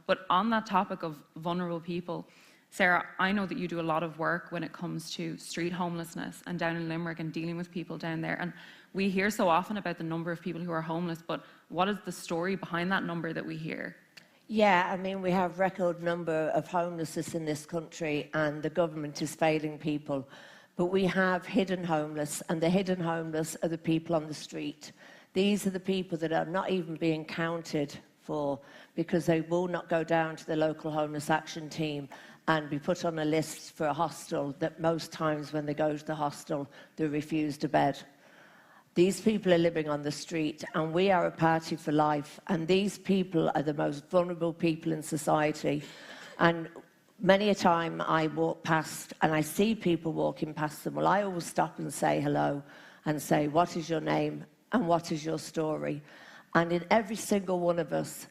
But on that topic of vulnerable people, Sarah, I know that you do a lot of work when it comes to street homelessness and down in Limerick and dealing with people down there. And we hear so often about the number of people who are homeless, but what is the story behind that number that we hear? Yeah, I mean, we have record number of homelessness in this country, and the government is failing people. But we have hidden homeless, and the hidden homeless are the people on the street. These are the people that are not even being counted for, because they will not go down to the local homeless action team and be put on a list for a hostel that most times when they go to the hostel, they're refused a bed. These people are living on the street, and we are a party for life, and these people are the most vulnerable people in society. And many a time I walk past and I see people walking past them. Well, I always stop and say hello and say, what is your name and what is your story? And in every single one of us,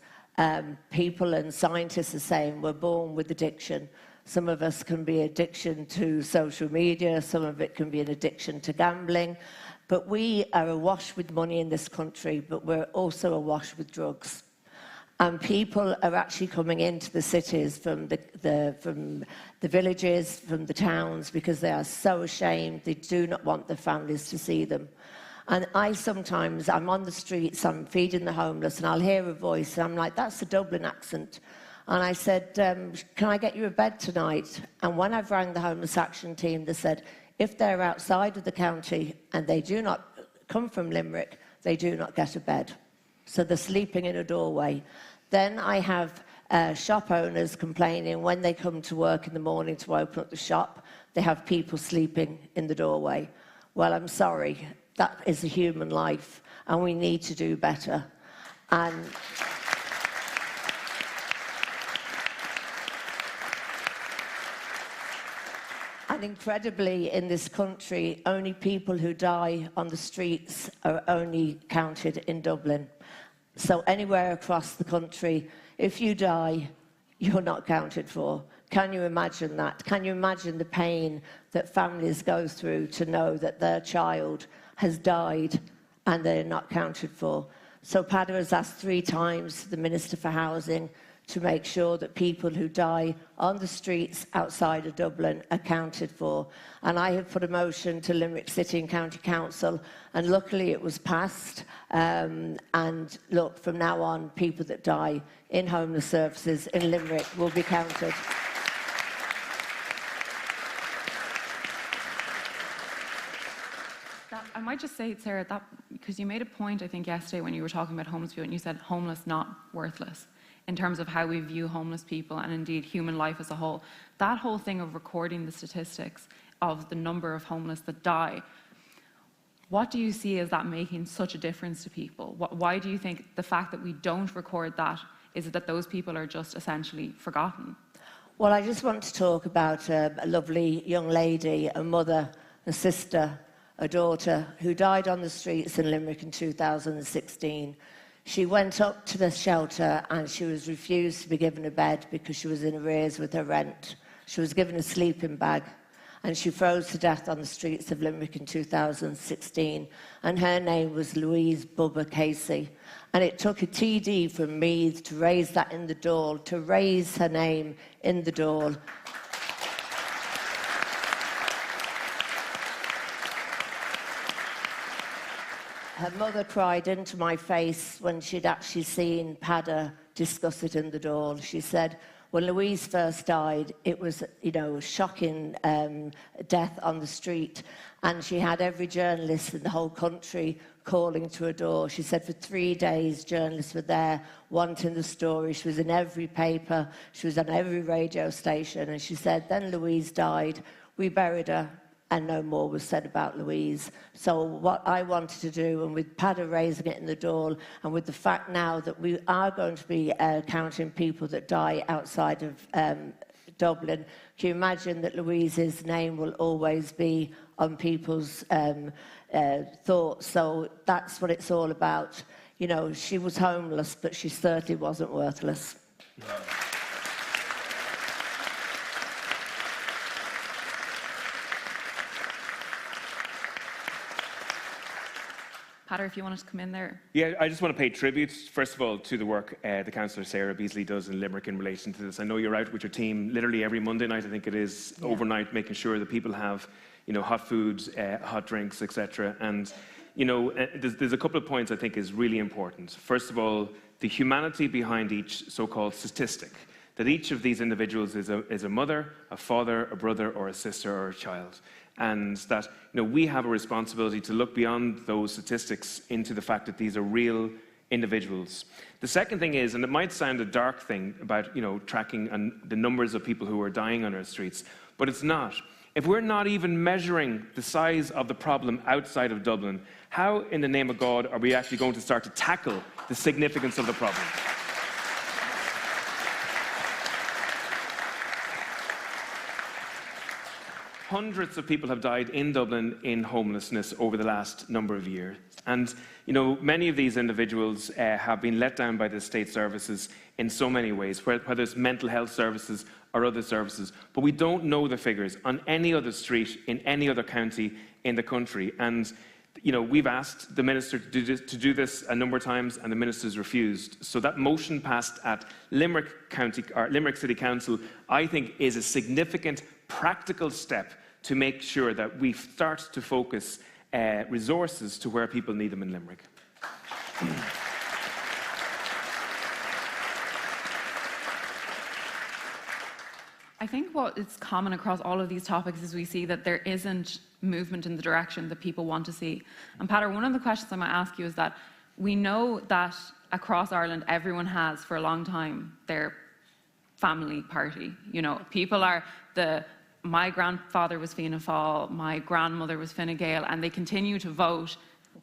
people and scientists are saying we're born with addiction. Some of us can be addiction to social media, some of it can be an addiction to gambling. But we are awash with money in this country, but we're also awash with drugs. And people are actually coming into the cities from the villages, from the towns, because they are so ashamed. They do not want their families to see them. And I'm on the streets, I'm feeding the homeless, and I'll hear a voice, and I'm like, that's a Dublin accent. And I said, can I get you a bed tonight? And when I've rang the homeless action team, they said, if they're outside of the county and they do not come from Limerick, they do not get a bed. So they're sleeping in a doorway. Then I have shop owners complaining when they come to work in the morning to open up the shop, they have people sleeping in the doorway. Well, I'm sorry, that is a human life, and we need to do better. And incredibly, in this country, only people who die on the streets are only counted in Dublin. So anywhere across the country, if you die, you're not counted for. Can you imagine that? Can you imagine the pain that families go through to know that their child has died and they're not counted for? So PADA has asked 3 times the Minister for Housing to make sure that people who die on the streets outside of Dublin are counted for. And I have put a motion to Limerick City and County Council, and luckily it was passed. And look, from now on, people that die in homeless services in Limerick will be counted. I might just say, Sarah, that because you made a point, I think, yesterday when you were talking about homeless people, and you said homeless, not worthless, in terms of how we view homeless people and indeed human life as a whole. That whole thing of recording the statistics of the number of homeless that die, what do you see as that making such a difference to people? Why do you think the fact that we don't record that, is it that those people are just essentially forgotten? Well, I just want to talk about a lovely young lady, a mother, a sister, a daughter, who died on the streets in Limerick in 2016. She went up to the shelter and she was refused to be given a bed because she was in arrears with her rent. She was given a sleeping bag, and she froze to death on the streets of Limerick in 2016. And her name was Louise BuBu Casey. And it took a TD from Meath to raise that in the Dáil, to raise her name in the Dáil. Her mother cried into my face when she'd actually seen PADA discuss it in the Dáil. She said, when Louise first died, it was, a shocking death on the street, and she had every journalist in the whole country calling to her door. She said for 3 days, journalists were there wanting the story. She was in every paper, she was on every radio station, and she said, then Louise died, we buried her, and no more was said about Louise. So what I wanted to do, and with PADA raising it in the Dáil, and with the fact now that we are going to be counting people that die outside of Dublin, can you imagine that Louise's name will always be on people's thoughts? So that's what it's all about. She was homeless, but she certainly wasn't worthless. Yeah. Pater, if you wanted to come in there. Yeah, I just want to pay tribute, first of all, to the work the Councillor Sarah Beasley does in Limerick in relation to this. I know you're out with your team literally every Monday night, I think it is, overnight, making sure that people have, hot foods, hot drinks, etc. And, there's a couple of points I think is really important. First of all, the humanity behind each so-called statistic, that each of these individuals is a mother, a father, a brother, or a sister, or a child. And that we have a responsibility to look beyond those statistics into the fact that these are real individuals. The second thing is, and it might sound a dark thing about tracking the numbers of people who are dying on our streets, but it's not. If we're not even measuring the size of the problem outside of Dublin, how in the name of God are we actually going to start to tackle the significance of the problem? Hundreds of people have died in Dublin in homelessness over the last number of years. And, many of these individuals have been let down by the state services in so many ways, whether it's mental health services or other services. But we don't know the figures on any other street in any other county in the country. And, we've asked the minister to do this a number of times, and the minister's refused. So that motion passed at Limerick City Council, I think, is a significant practical step to make sure that we start to focus resources to where people need them in Limerick. I think what is common across all of these topics is we see that there isn't movement in the direction that people want to see. And Pater, one of the questions I might ask you is that we know that across Ireland, everyone has for a long time their family party. People are my grandfather was Fianna Fáil, my grandmother was Fine Gael, and they continue to vote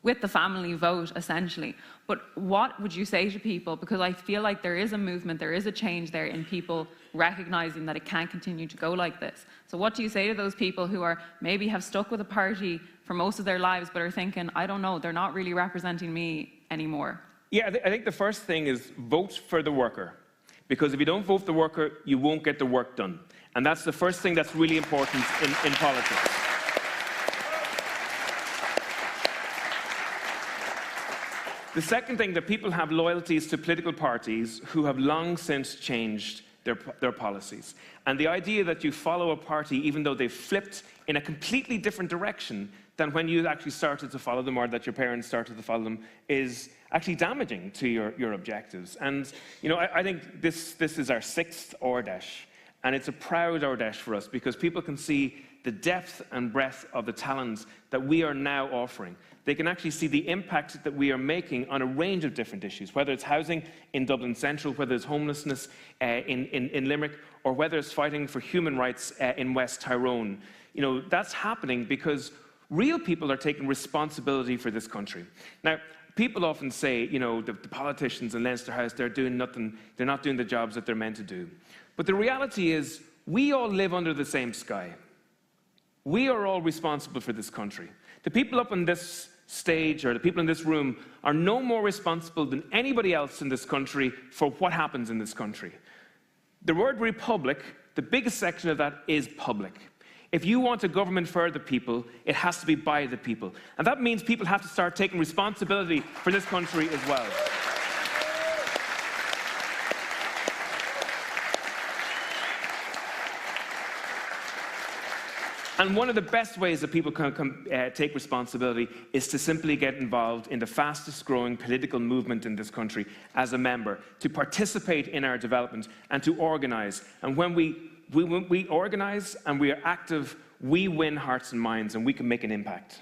with the family vote, essentially. But what would you say to people? Because I feel like there is a movement, there is a change there in people recognising that it can't continue to go like this. So what do you say to those people who maybe have stuck with a party for most of their lives, but are thinking, I don't know, they're not really representing me anymore? Yeah, I think the first thing is vote for the worker. Because if you don't vote for the worker, you won't get the work done. And that's the first thing that's really important in politics. The second thing, that people have loyalties to political parties who have long since changed their policies. And the idea that you follow a party even though they've flipped in a completely different direction than when you actually started to follow them, or that your parents started to follow them, is actually damaging to your objectives. And I think this is our 6th Ordesh, and it's a proud Ordesh for us because people can see the depth and breadth of the talents that we are now offering. They can actually see the impact that we are making on a range of different issues, whether it's housing in Dublin Central, whether it's homelessness in Limerick, or whether it's fighting for human rights in West Tyrone. That's happening because real people are taking responsibility for this country. Now, people often say, the politicians in Leinster House, they're doing nothing, they're not doing the jobs that they're meant to do. But the reality is, we all live under the same sky. We are all responsible for this country. The people up on this stage, or the people in this room, are no more responsible than anybody else in this country for what happens in this country. The word republic, the biggest section of that is public. If you want a government for the people, it has to be by the people. And that means people have to start taking responsibility for this country as well. And one of the best ways that people can take responsibility is to simply get involved in the fastest growing political movement in this country as a member, to participate in our development and to organise. And when we organise and we are active, we win hearts and minds and we can make an impact.